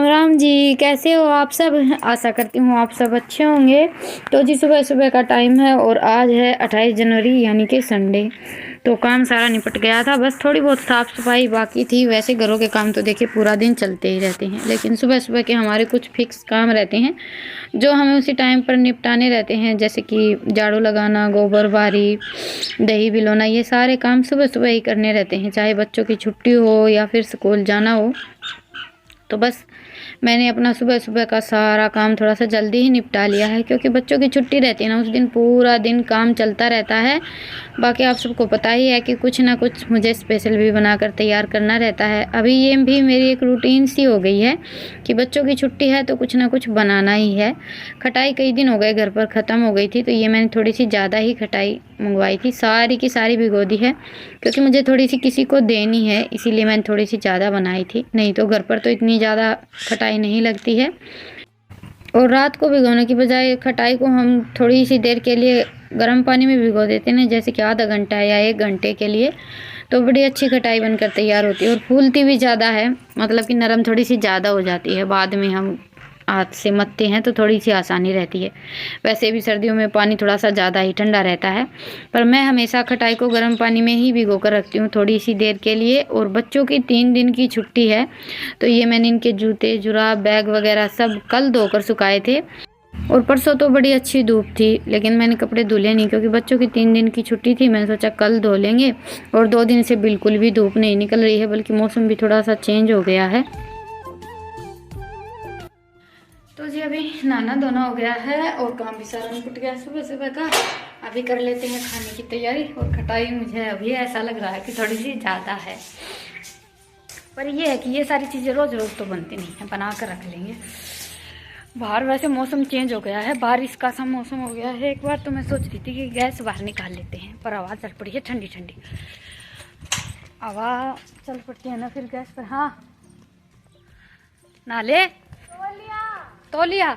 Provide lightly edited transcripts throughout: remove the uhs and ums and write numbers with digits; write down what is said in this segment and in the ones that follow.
राम राम जी, कैसे हो आप सब। आशा करती हूँ आप सब अच्छे होंगे। तो जी सुबह सुबह का टाइम है और आज है 28 जनवरी यानी कि संडे। तो काम सारा निपट गया था, बस थोड़ी बहुत साफ़ सफाई बाकी थी। वैसे घरों के काम तो देखिए पूरा दिन चलते ही रहते हैं, लेकिन सुबह सुबह के हमारे कुछ फिक्स काम रहते हैं जो हमें उसी टाइम पर निपटाने रहते हैं, जैसे कि झाड़ू लगाना, गोबर बारी, दही बिलोना। ये सारे काम सुबह सुबह ही करने रहते हैं, चाहे बच्चों की छुट्टी हो या फिर स्कूल जाना हो। तो बस मैंने अपना सुबह सुबह का सारा काम थोड़ा सा जल्दी ही निपटा लिया है, क्योंकि बच्चों की छुट्टी रहती है ना, उस दिन पूरा दिन काम चलता रहता है। बाकी आप सबको पता ही है कि कुछ ना कुछ मुझे स्पेशल भी बनाकर तैयार करना रहता है। अभी ये भी मेरी एक रूटीन सी हो गई है कि बच्चों की छुट्टी है तो कुछ ना कुछ बनाना ही है। खटाई कई दिन हो गए घर पर ख़त्म हो गई थी, तो ये मैंने थोड़ी सी ज़्यादा ही खटाई मंगवाई थी, सारी की सारी भिगो दी है, क्योंकि मुझे थोड़ी सी किसी को देनी है, इसीलिए मैंने थोड़ी सी ज़्यादा बनाई थी। नहीं तो घर पर तो इतनी ज़्यादा खटाई नहीं लगती है। और रात को भिगोने की बजाय खटाई को हम थोड़ी सी देर के लिए गर्म पानी में भिगो देते हैं, जैसे कि आधा घंटा या 1 घंटे के लिए, तो बड़ी अच्छी खटाई बनकर तैयार होती है और फूलती भी ज़्यादा है, मतलब कि नरम थोड़ी सी ज़्यादा हो जाती है। बाद में हम हाथ से मथते हैं तो थोड़ी सी आसानी रहती है। वैसे भी सर्दियों में पानी थोड़ा सा ज़्यादा ही ठंडा रहता है, पर मैं हमेशा खटाई को गर्म पानी में ही भिगो कर रखती हूँ थोड़ी सी देर के लिए। और बच्चों की 3 दिन की छुट्टी है, तो ये मैंने इनके जूते जुराब बैग वगैरह सब कल धोकर सुखाए थे। और परसों तो बड़ी अच्छी धूप थी, लेकिन मैंने कपड़े धुले नहीं, क्योंकि बच्चों की 3 दिन की छुट्टी थी। मैंने सोचा कल धो लेंगे। और 2 दिन से बिल्कुल भी धूप नहीं निकल रही है, बल्कि मौसम भी थोड़ा सा चेंज हो गया है। तो जी अभी नहाना धोना हो गया है और काम भी सारा निपट गया सुबह सुबह का। अभी कर लेते हैं खाने की तैयारी। और खटाई मुझे अभी ऐसा लग रहा है कि थोड़ी सी ज़्यादा है, पर ये है कि ये सारी चीज़ें रोज़ रोज़ तो बनती नहीं है, बना कर रख लेंगे। बाहर वैसे मौसम चेंज हो गया है, बारिश का सा मौसम हो गया है। एक बार तो मैं सोच रही थी कि गैस बाहर निकाल लेते हैं, पर हवा चल पड़ी है ठंडी ठंडी। हवा चल पड़ती है ना फिर गैस पर। हाँ नाले तौलिया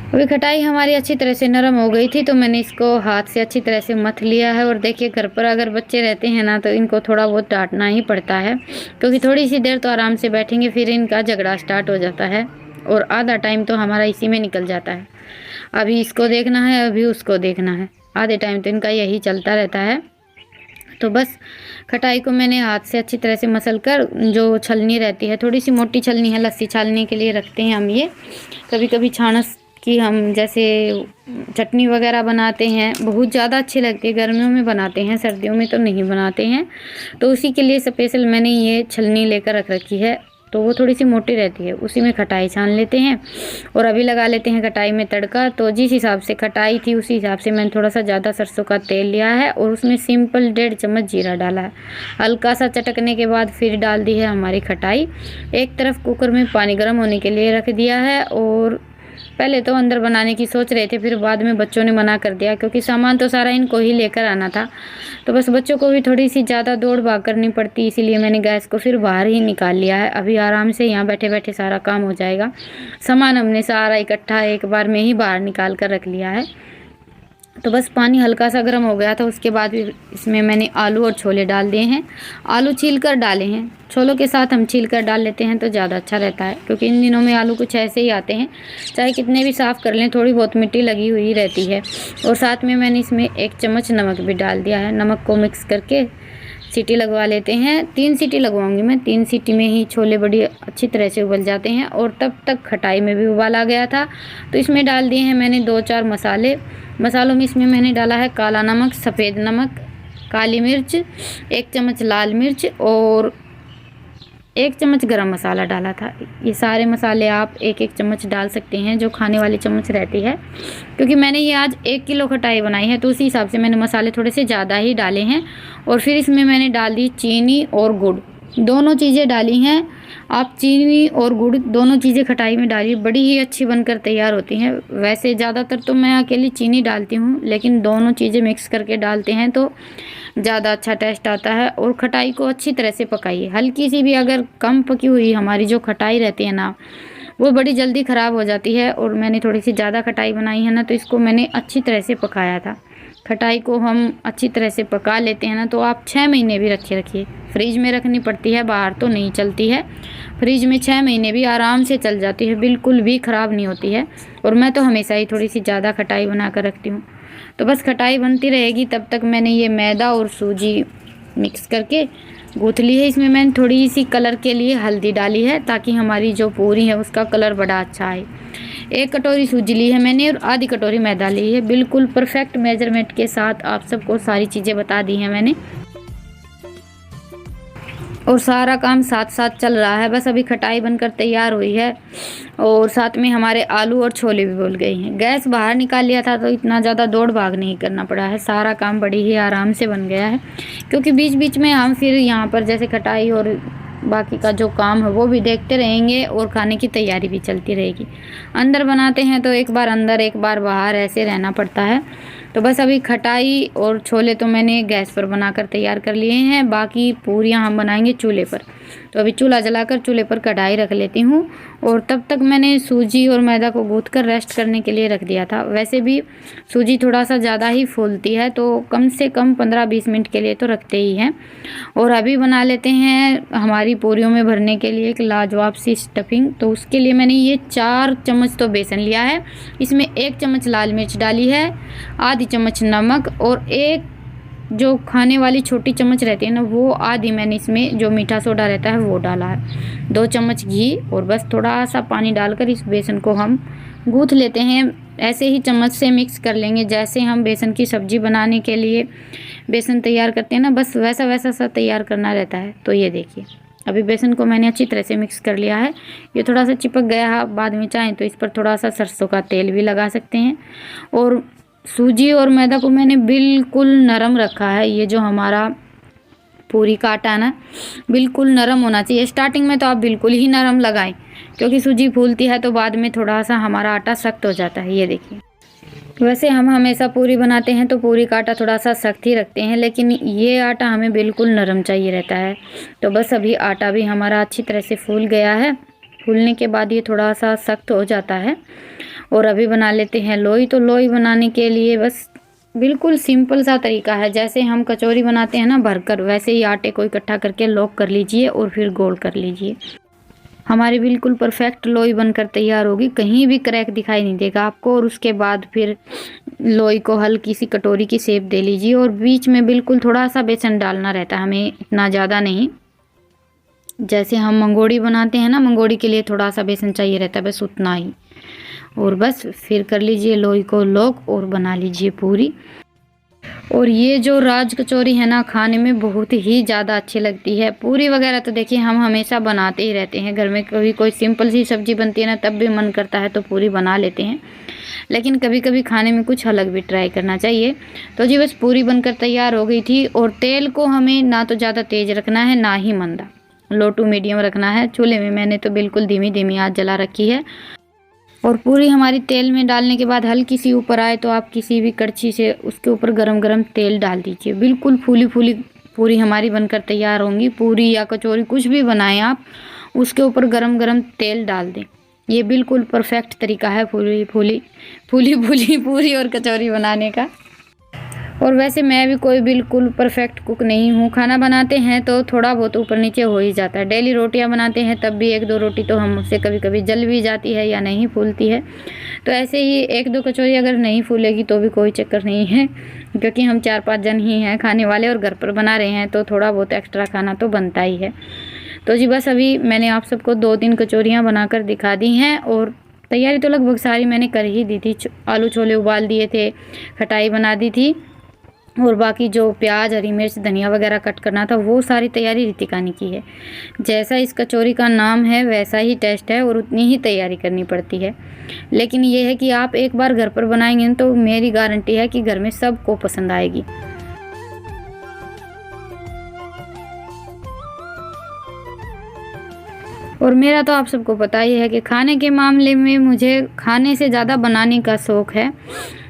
अभी खटाई हमारी अच्छी तरह से नरम हो गई थी, तो मैंने इसको हाथ से अच्छी तरह से मथ लिया है। और देखिए घर पर अगर बच्चे रहते हैं ना, तो इनको थोड़ा बहुत डांटना ही पड़ता है, क्योंकि थोड़ी सी देर तो आराम से बैठेंगे, फिर इनका झगड़ा स्टार्ट हो जाता है और आधा टाइम तो हमारा इसी में निकल जाता है। अभी इसको देखना है, अभी उसको देखना है, आधे टाइम तो इनका यही चलता रहता है। तो बस खटाई को मैंने हाथ से अच्छी तरह से मसल कर, जो छलनी रहती है, थोड़ी सी मोटी छलनी है, लस्सी छालने के लिए रखते हैं हम ये। कभी कभी छानस की हम जैसे चटनी वगैरह बनाते हैं, बहुत ज़्यादा अच्छी लगती है, गर्मियों में बनाते हैं, सर्दियों में तो नहीं बनाते हैं। तो उसी के लिए स्पेशल मैंने ये छलनी लेकर रख रखी है, तो वो थोड़ी सी मोटी रहती है, उसी में खटाई छान लेते हैं। और अभी लगा लेते हैं खटाई में तड़का। तो जिस हिसाब से खटाई थी उसी हिसाब से मैंने थोड़ा सा ज़्यादा सरसों का तेल लिया है और उसमें सिंपल 1.5 चम्मच जीरा डाला है। हल्का सा चटकने के बाद फिर डाल दी है हमारी खटाई। एक तरफ कुकर में पानी गर्म होने के लिए रख दिया है, और पहले तो अंदर बनाने की सोच रहे थे, फिर बाद में बच्चों ने मना कर दिया, क्योंकि सामान तो सारा इनको ही लेकर आना था। तो बस बच्चों को भी थोड़ी सी ज़्यादा दौड़ भाग करनी पड़ती, इसीलिए मैंने गैस को फिर बाहर ही निकाल लिया है। अभी आराम से यहाँ बैठे बैठे सारा काम हो जाएगा। सामान हमने सारा इकट्ठा एक बार में ही बाहर निकाल कर रख लिया है। तो बस पानी हल्का सा गर्म हो गया था, उसके बाद इसमें मैंने आलू और छोले डाल दिए हैं। आलू छील कर डाले हैं, छोलों के साथ हम छील कर डाल लेते हैं तो ज़्यादा अच्छा रहता है, क्योंकि इन दिनों में आलू कुछ ऐसे ही आते हैं, चाहे कितने भी साफ़ कर लें थोड़ी बहुत मिट्टी लगी हुई रहती है। और साथ में मैंने इसमें 1 चम्मच नमक भी डाल दिया है। नमक को मिक्स करके सीटी लगवा लेते हैं। 3 सीटी लगवाऊंगी मैं, 3 सीटी में ही छोले बड़ी अच्छी तरह से उबल जाते हैं। और तब तक खटाई में भी उबाल आ गया था, तो इसमें डाल दिए हैं मैंने 2-4 मसाले। मसालों में इसमें मैंने डाला है काला नमक, सफ़ेद नमक, काली मिर्च, 1 चम्मच लाल मिर्च और 1 चम्मच गरम मसाला डाला था। ये सारे मसाले आप 1-1 चम्मच डाल सकते हैं, जो खाने वाली चम्मच रहती है, क्योंकि मैंने ये आज 1 किलो खटाई बनाई है, तो उसी हिसाब से मैंने मसाले थोड़े से ज़्यादा ही डाले हैं। और फिर इसमें मैंने डाल दी चीनी और गुड़, दोनों चीज़ें डाली हैं। आप चीनी और गुड़ दोनों चीज़ें खटाई में डालिए, बड़ी ही अच्छी बनकर तैयार होती हैं। वैसे ज़्यादातर तो मैं अकेली चीनी डालती हूँ, लेकिन दोनों चीज़ें मिक्स करके डालते हैं तो ज़्यादा अच्छा टेस्ट आता है। और खटाई को अच्छी तरह से पकाइए, हल्की सी भी अगर कम पकी हुई हमारी जो खटाई रहती है ना, वो बड़ी जल्दी ख़राब हो जाती है। और मैंने थोड़ी सी ज़्यादा खटाई बनाई है ना, तो इसको मैंने अच्छी तरह से पकाया था। खटाई को हम अच्छी तरह से पका लेते हैं ना तो आप 6 महीने भी रखिए फ्रिज में रखनी पड़ती है, बाहर तो नहीं चलती है। फ्रिज में 6 महीने भी आराम से चल जाती है, बिल्कुल भी ख़राब नहीं होती है। और मैं तो हमेशा ही थोड़ी सी ज़्यादा खटाई बना कर रखती हूँ। तो बस खटाई बनती रहेगी तब तक मैंने ये मैदा और सूजी मिक्स करके गूँथ ली है। इसमें मैंने थोड़ी सी कलर के लिए हल्दी डाली है ताकि हमारी जो पूरी है उसका कलर बड़ा अच्छा आए। 1 कटोरी सूजी ली है मैंने और आधी कटोरी मैदा ली है। बिल्कुल परफेक्ट मेजरमेंट के साथ आप सबको सारी चीज़ें बता दी हैं मैंने, और सारा काम साथ साथ चल रहा है। बस अभी खटाई बनकर तैयार हुई है और साथ में हमारे आलू और छोले भी उबल गए हैं। गैस बाहर निकाल लिया था तो इतना ज़्यादा दौड़ भाग नहीं करना पड़ा है, सारा काम बड़ी ही आराम से बन गया है। क्योंकि बीच बीच में हम फिर यहाँ पर जैसे खटाई और बाकी का जो काम है वो भी देखते रहेंगे और खाने की तैयारी भी चलती रहेगी। अंदर बनाते हैं तो एक बार अंदर एक बार बाहर ऐसे रहना पड़ता है। तो बस अभी खटाई और छोले तो मैंने गैस पर बनाकर तैयार कर लिए हैं, बाकी पूरियां हम बनाएंगे चूल्हे पर। तो अभी चूल्हा जलाकर चूल्हे पर कढ़ाई रख लेती हूँ। और तब तक मैंने सूजी और मैदा को गूँथ कर रेस्ट करने के लिए रख दिया था। वैसे भी सूजी थोड़ा सा ज़्यादा ही फूलती है तो कम से कम 15-20 मिनट के लिए तो रखते ही हैं। और अभी बना लेते हैं हमारी पूरियों में भरने के लिए एक लाजवाब सी स्टफिंग। तो उसके लिए मैंने ये 4 चम्मच तो बेसन लिया है, इसमें 1 चम्मच लाल मिर्च डाली है, आधी चम्मच नमक और एक जो खाने वाली छोटी चम्मच रहती है ना वो आधी मैंने इसमें जो मीठा सोडा रहता है वो डाला है, 2 चम्मच घी और बस थोड़ा सा पानी डालकर इस बेसन को हम गूँथ लेते हैं। ऐसे ही चम्मच से मिक्स कर लेंगे जैसे हम बेसन की सब्ज़ी बनाने के लिए बेसन तैयार करते हैं ना, बस वैसा वैसा सा तैयार करना रहता है। तो ये देखिए अभी बेसन को मैंने अच्छी तरह से मिक्स कर लिया है। ये थोड़ा सा चिपक गया है, बाद में चाहें तो इस पर थोड़ा सा सरसों का तेल भी लगा सकते हैं। और सूजी और मैदा को मैंने बिल्कुल नरम रखा है। ये जो हमारा पूरी का आटा है ना बिल्कुल नरम होना चाहिए। स्टार्टिंग में तो आप बिल्कुल ही नरम लगाएं क्योंकि सूजी फूलती है तो बाद में थोड़ा सा हमारा आटा सख्त हो जाता है। ये देखिए वैसे हम हमेशा पूरी बनाते हैं तो पूरी का आटा थोड़ा सा सख्त ही रखते हैं, लेकिन ये आटा हमें बिल्कुल नरम चाहिए रहता है। तो बस अभी आटा भी हमारा अच्छी तरह से फूल गया है। फूलने के बाद ये थोड़ा सा सख्त हो जाता है। और अभी बना लेते हैं लोई। तो लोई बनाने के लिए बस बिल्कुल सिंपल सा तरीका है, जैसे हम कचौरी बनाते हैं ना भरकर, वैसे ही आटे को इकट्ठा करके लॉक कर लीजिए और फिर गोल कर लीजिए। हमारी बिल्कुल परफेक्ट लोई बनकर तैयार होगी, कहीं भी क्रैक दिखाई नहीं देगा आपको। और उसके बाद फिर लोई को हल्की सी कटोरी की शेप दे लीजिए और बीच में बिल्कुल थोड़ा सा बेसन डालना रहता है हमें, इतना ज़्यादा नहीं। जैसे हम मंगोड़ी बनाते हैं ना, मंगोड़ी के लिए थोड़ा सा बेसन चाहिए रहता है, बस उतना ही। और बस फिर कर लीजिए लोई को लॉक और बना लीजिए पूरी। और ये जो राज कचौरी है ना खाने में बहुत ही ज़्यादा अच्छी लगती है। पूरी वगैरह तो देखिए हम हमेशा बनाते ही रहते हैं घर में, कभी कोई सिंपल सी सब्ज़ी बनती है ना तब भी मन करता है तो पूरी बना लेते हैं, लेकिन कभी कभी खाने में कुछ अलग भी ट्राई करना चाहिए। तो जी बस पूरी बनकर तैयार हो गई थी। और तेल को हमें ना तो ज़्यादा तेज़ रखना है ना ही मंदा, लो टू मीडियम रखना है। चूल्हे में मैंने तो बिल्कुल धीमी धीमी आंच जला रखी है। और पूरी हमारी तेल में डालने के बाद हल्की सी ऊपर आए तो आप किसी भी कड़छी से उसके ऊपर गरम गरम तेल डाल दीजिए। बिल्कुल फूली फूली पूरी हमारी बनकर तैयार होंगी। पूरी या कचौरी कुछ भी बनाएं आप, उसके ऊपर गरम गरम तेल डाल दें। ये बिल्कुल परफेक्ट तरीका है फूली फूली पूरी और कचौरी बनाने का। और वैसे मैं भी कोई बिल्कुल परफेक्ट कुक नहीं हूँ, खाना बनाते हैं तो थोड़ा बहुत ऊपर नीचे हो ही जाता है। डेली रोटियाँ बनाते हैं तब भी 1-2 रोटी तो हमसे कभी कभी जल भी जाती है या नहीं फूलती है। तो ऐसे ही 1-2 कचौरी अगर नहीं फूलेगी तो भी कोई चक्कर नहीं है, क्योंकि हम 4-5 जन ही हैं खाने वाले और घर पर बना रहे हैं तो थोड़ा बहुत एक्स्ट्रा खाना तो बनता ही है। तो जी बस अभी मैंने आप सबको 2-3 कचौरियाँ बनाकर दिखा दी हैं और तैयारी तो लगभग सारी मैंने कर ही दी थी। आलू छोले उबाल दिए थे, खटाई बना दी थी और बाकी जो प्याज, हरी मिर्च, धनिया वगैरह कट करना था वो सारी तैयारी रितिका ने की है। जैसा इस कचौरी का नाम है वैसा ही टेस्ट है और उतनी ही तैयारी करनी पड़ती है। लेकिन ये है कि आप एक बार घर पर बनाएंगे तो मेरी गारंटी है कि घर में सबको पसंद आएगी। और मेरा तो आप सबको पता ही है कि खाने के मामले में मुझे खाने से ज़्यादा बनाने का शौक़ है।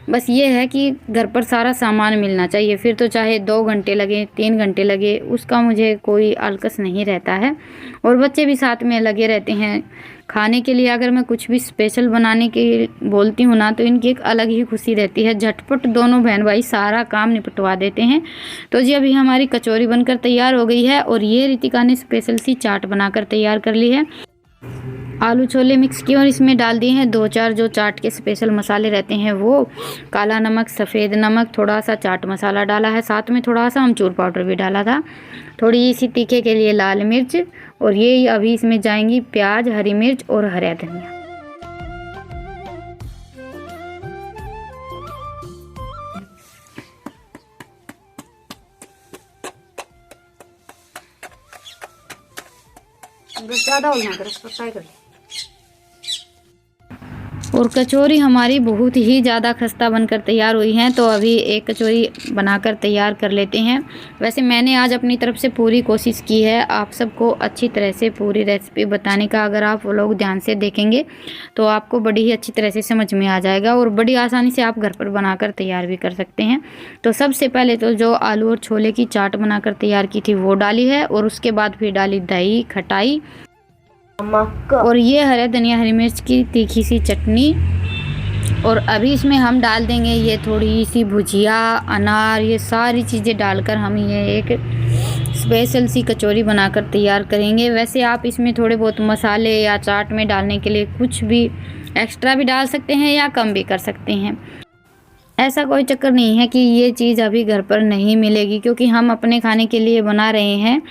बस ये है कि घर पर सारा सामान मिलना चाहिए, फिर तो चाहे 2 घंटे लगे 3 घंटे लगे, उसका मुझे कोई आलकस नहीं रहता है। और बच्चे भी साथ में लगे रहते हैं खाने के लिए। अगर मैं कुछ भी स्पेशल बनाने की बोलती हूँ ना, तो इनकी एक अलग ही खुशी रहती है। झटपट दोनों बहन भाई सारा काम निपटवा देते हैं। तो जी अभी हमारी कचौरी बनकर तैयार हो गई है और ये रितिका ने स्पेशल सी चाट बनाकर तैयार कर ली है। आलू छोले मिक्स किए और इसमें डाल दिए हैं 2-4 जो चाट के स्पेशल मसाले रहते हैं, वो काला नमक, सफ़ेद नमक, थोड़ा सा चाट मसाला डाला है, साथ में थोड़ा सा अमचूर पाउडर भी डाला था, थोड़ी सी तीखे के लिए लाल मिर्च। और ये अभी इसमें जाएंगी प्याज, हरी मिर्च और हरा धनिया। ज़्यादा होना कर और कचौरी हमारी बहुत ही ज़्यादा खस्ता बनकर तैयार हुई हैं। तो अभी एक कचौरी बनाकर तैयार कर लेते हैं। वैसे मैंने आज अपनी तरफ से पूरी कोशिश की है आप सबको अच्छी तरह से पूरी रेसिपी बताने का। अगर आप वो लोग ध्यान से देखेंगे तो आपको बड़ी ही अच्छी तरह से समझ में आ जाएगा और बड़ी आसानी से आप घर पर बनाकर तैयार भी कर सकते हैं। तो सबसे पहले तो जो आलू और छोले की चाट बनाकर तैयार की थी वो डाली है और उसके बाद फिर डाली दही, खटाई और ये हरा धनिया, हरी मिर्च की तीखी सी चटनी। और अभी इसमें हम डाल देंगे ये थोड़ी सी भुजिया, अनार, ये सारी चीज़ें डालकर हम ये एक स्पेशल सी कचौरी बनाकर तैयार करेंगे। वैसे आप इसमें थोड़े बहुत मसाले या चाट में डालने के लिए कुछ भी एक्स्ट्रा भी डाल सकते हैं या कम भी कर सकते हैं। ऐसा कोई चक्कर नहीं है कि ये चीज़ अभी घर पर नहीं मिलेगी, क्योंकि हम अपने खाने के लिए बना रहे हैं,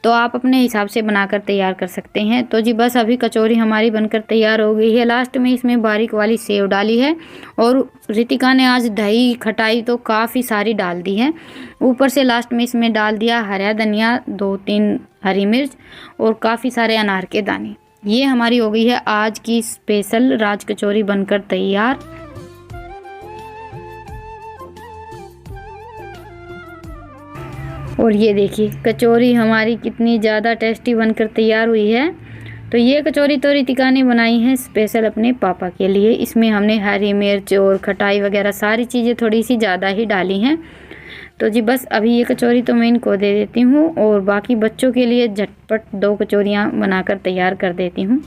तो आप अपने हिसाब से बनाकर तैयार कर सकते हैं। तो जी बस अभी कचौरी हमारी बनकर तैयार हो गई है। लास्ट में इसमें बारीक वाली सेव डाली है और रितिका ने आज दही, खटाई तो काफ़ी सारी डाल दी है। ऊपर से लास्ट में इसमें डाल दिया हरा धनिया, 2-3 हरी मिर्च और काफ़ी सारे अनार के दाने। ये हमारी हो गई है आज की स्पेशल राज कचौरी बनकर तैयार। और ये देखिए कचौरी हमारी कितनी ज़्यादा टेस्टी बनकर तैयार हुई है। तो ये कचौरी तो रितिका ने बनाई है स्पेशल अपने पापा के लिए। इसमें हमने हरी मिर्च और खटाई वगैरह सारी चीज़ें थोड़ी सी ज़्यादा ही डाली हैं। तो जी बस अभी ये कचौरी तो मैं इनको दे देती हूँ और बाकी बच्चों के लिए झटपट 2 कचौरियाँ बनाकर तैयार कर देती हूँ।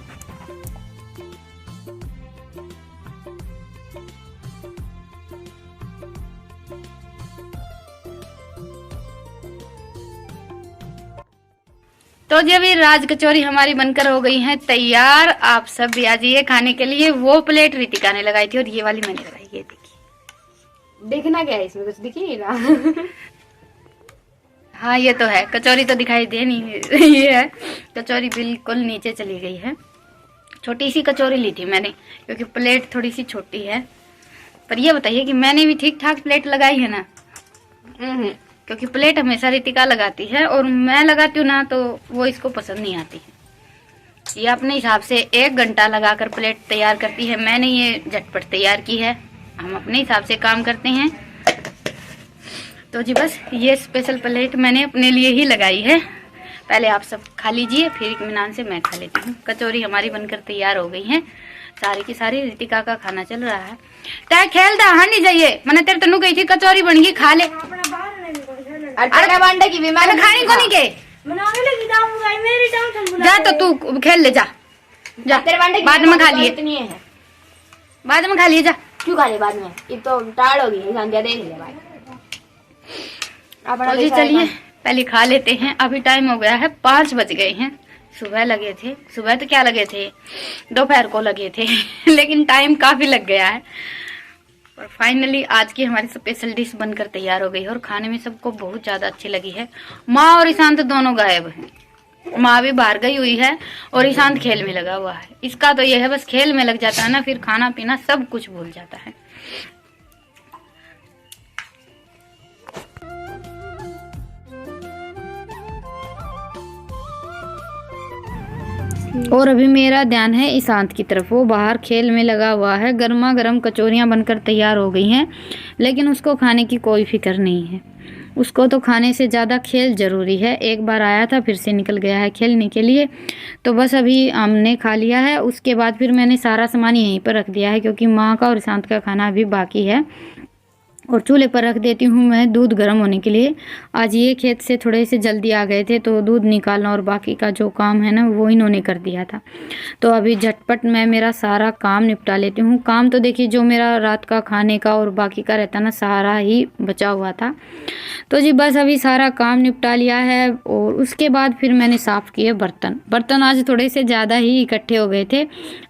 तो जी अभी राज कचौरी हमारी बनकर हो गई है तैयार। आप सब भी आ जाइए खाने के लिए। वो प्लेट रितिका ने लगाई थी और ये वाली मैंने लगाई। ये देखिए, देखना क्या है इसमें, कुछ दिख ही नहीं रहा। हाँ ये तो है, कचौरी तो दिखाई दे नहीं ये है, कचौरी बिल्कुल नीचे चली गई है। छोटी सी कचौरी ली थी मैंने क्योंकि प्लेट थोड़ी सी छोटी है। पर ये बताइए कि मैंने भी ठीक ठाक प्लेट लगाई है ना? क्योंकि प्लेट हमेशा रितिका लगाती है और मैं लगाती हूँ ना तो वो इसको पसंद नहीं आती है। ये अपने हिसाब से 1 घंटा लगाकर प्लेट तैयार करती है। मैंने ये झटपट तैयार की है। हम अपने हिसाब से काम करते हैं। तो जी बस ये स्पेशल प्लेट मैंने अपने लिए ही लगाई है। पहले आप सब खा लीजिए, फिर इत्मीनान से मैं खा लेती हूँ। कचौरी हमारी बनकर तैयार हो गई है। सारी की सारी रितिका का खाना चल रहा है। तय खेल दा हाँ नहीं जाइए, मैंने तेरे तनु गई थी कचौरी बन गई, खा ले। अरे बांडे की मैंने खानी को नहीं के जा, तो तू खेल ले जा जा, बाद में खा लिए, बाद में खा लिए जा। क्यों खा ले बाद में, ये तो टाड़ हो गई संध्या, देख ले भाई। तो जी चलिए पहले खा लेते हैं। अभी टाइम हो गया है 5 बज गए हैं। सुबह लगे थे, सुबह तो क्या लगे थे, दोपहर को लगे थे लेकिन टाइम काफी लग गया है। और फाइनली आज की हमारी स्पेशल डिश बनकर तैयार हो गई है और खाने में सबको बहुत ज्यादा अच्छी लगी है। माँ और ईशांत दोनों गायब हैं। माँ भी बाहर गई हुई है और ईशांत खेल में लगा हुआ है। इसका तो यह है बस खेल में लग जाता है ना, फिर खाना पीना सब कुछ भूल जाता है। और अभी मेरा ध्यान है ईशांत की तरफ, वो बाहर खेल में लगा हुआ है। गर्मा गर्म कचौरियाँ बनकर तैयार हो गई हैं, लेकिन उसको खाने की कोई फिक्र नहीं है। उसको तो खाने से ज़्यादा खेल ज़रूरी है। एक बार आया था फिर से निकल गया है खेलने के लिए। तो बस अभी हमने खा लिया है, उसके बाद फिर मैंने सारा सामान यहीं पर रख दिया है क्योंकि माँ का और ईशांत का खाना अभी बाकी है। और चूल्हे पर रख देती हूँ मैं दूध गर्म होने के लिए। आज ये खेत से थोड़े से जल्दी आ गए थे तो दूध निकालना और बाकी का जो काम है ना वो इन्होंने कर दिया था। तो अभी झटपट मैं मेरा सारा काम निपटा लेती हूँ। काम तो देखिए जो मेरा रात का खाने का और बाकी का रहता ना सारा ही बचा हुआ था। तो जी बस अभी सारा काम निपटा लिया है और उसके बाद फिर मैंने साफ़ किए बर्तन आज थोड़े से ज़्यादा ही इकट्ठे हो गए थे।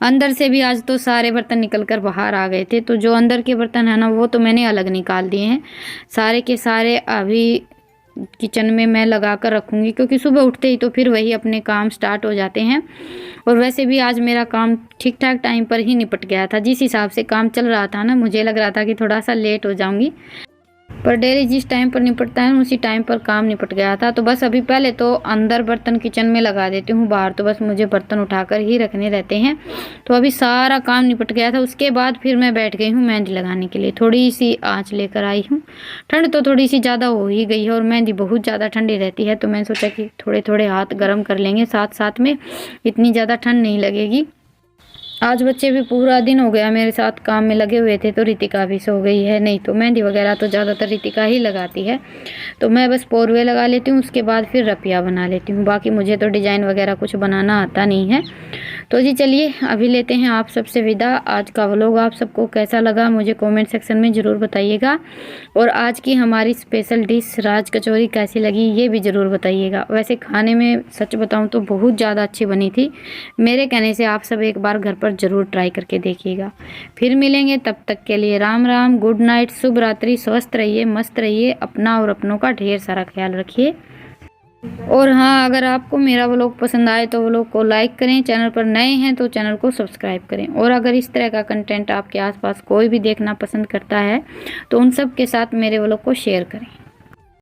अंदर से भी आज तो सारे बर्तन निकल कर बाहर आ गए थे। तो जो अंदर के बर्तन है ना वो तो मैंने अलग निकाल दिए हैं। सारे के सारे अभी किचन में मैं लगा कर रखूँगी क्योंकि सुबह उठते ही तो फिर वही अपने काम स्टार्ट हो जाते हैं। और वैसे भी आज मेरा काम ठीक ठाक टाइम पर ही निपट गया था। जिस हिसाब से काम चल रहा था ना मुझे लग रहा था कि थोड़ा सा लेट हो जाऊँगी, पर डेली जिस टाइम पर निपटता है उसी टाइम पर काम निपट गया था। तो बस अभी पहले तो अंदर बर्तन किचन में लगा देती हूँ, बाहर तो बस मुझे बर्तन उठाकर ही रखने रहते हैं। तो अभी सारा काम निपट गया था। उसके बाद फिर मैं बैठ गई हूँ मेहंदी लगाने के लिए। थोड़ी सी आँच लेकर आई हूँ। ठंड तो थोड़ी सी ज़्यादा हो ही गई है और मेहंदी बहुत ज़्यादा ठंडी रहती है। तो मैंने सोचा कि थोड़े थोड़े हाथ गर्म कर लेंगे साथ साथ में, इतनी ज़्यादा ठंड नहीं लगेगी। आज बच्चे भी पूरा दिन हो गया मेरे साथ काम में लगे हुए थे तो रितिका भी सो गई है। नहीं तो मेहंदी वगैरह तो ज़्यादातर रितिका ही लगाती है। तो मैं बस पोरवे लगा लेती हूँ, उसके बाद फिर रपिया बना लेती हूँ। बाकी मुझे तो डिज़ाइन वगैरह कुछ बनाना आता नहीं है। तो जी चलिए अभी लेते हैं आप सबसे विदा। आज का व्लॉग आप सबको कैसा लगा मुझे कमेंट सेक्शन में ज़रूर बताइएगा। और आज की हमारी स्पेशल डिश राज कचौरी कैसी लगी ये भी ज़रूर बताइएगा। वैसे खाने में सच बताऊँ तो बहुत ज़्यादा अच्छी बनी थी। मेरे कहने से आप सब एक बार घर पर ज़रूर ट्राई करके देखिएगा। फिर मिलेंगे, तब तक के लिए राम राम, गुड नाइट, शुभ रात्रि, स्वस्थ रहिए, मस्त रहिए, अपना और अपनों का ढेर सारा ख्याल रखिए। और हाँ, अगर आपको मेरा व्लॉग पसंद आए तो व्लॉग को लाइक करें, चैनल पर नए हैं तो चैनल को सब्सक्राइब करें। और अगर इस तरह का कंटेंट आपके आसपास कोई भी देखना पसंद करता है तो उन सब के साथ मेरे व्लॉग को शेयर करें।